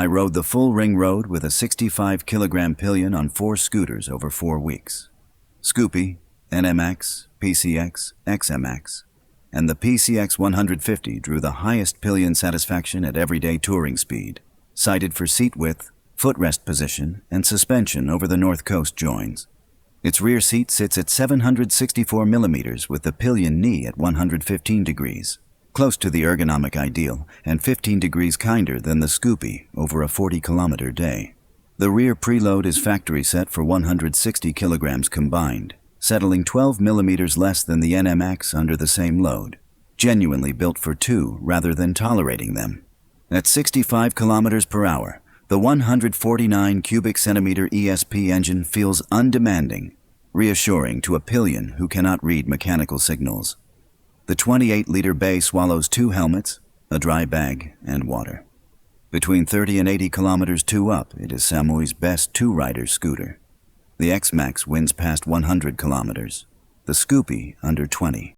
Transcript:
I rode the full ring road with a 65-kilogram pillion on 4 scooters over 4 weeks. Scoopy, NMAX, PCX, XMAX, and the PCX 150 drew the highest pillion satisfaction at everyday touring speed, cited for seat width, footrest position, and suspension over the North Coast joins. Its rear seat sits at 764 millimeters with the pillion knee at 115 degrees, close to the ergonomic ideal and 15 degrees kinder than the Scoopy over a 40-kilometer day. The rear preload is factory set for 160 kilograms combined, settling 12 millimeters less than the NMAX under the same load, genuinely built for 2 rather than tolerating them. At 65 kilometers per hour, the 149 cubic centimeter ESP engine feels undemanding, reassuring to a pillion who cannot read mechanical signals. The 28-liter bay swallows 2 helmets, a dry bag, and water. Between 30 and 80 kilometers 2 up, it is Samui's best 2-rider scooter. The XMAX wins past 100 kilometers, the Scoopy under 20.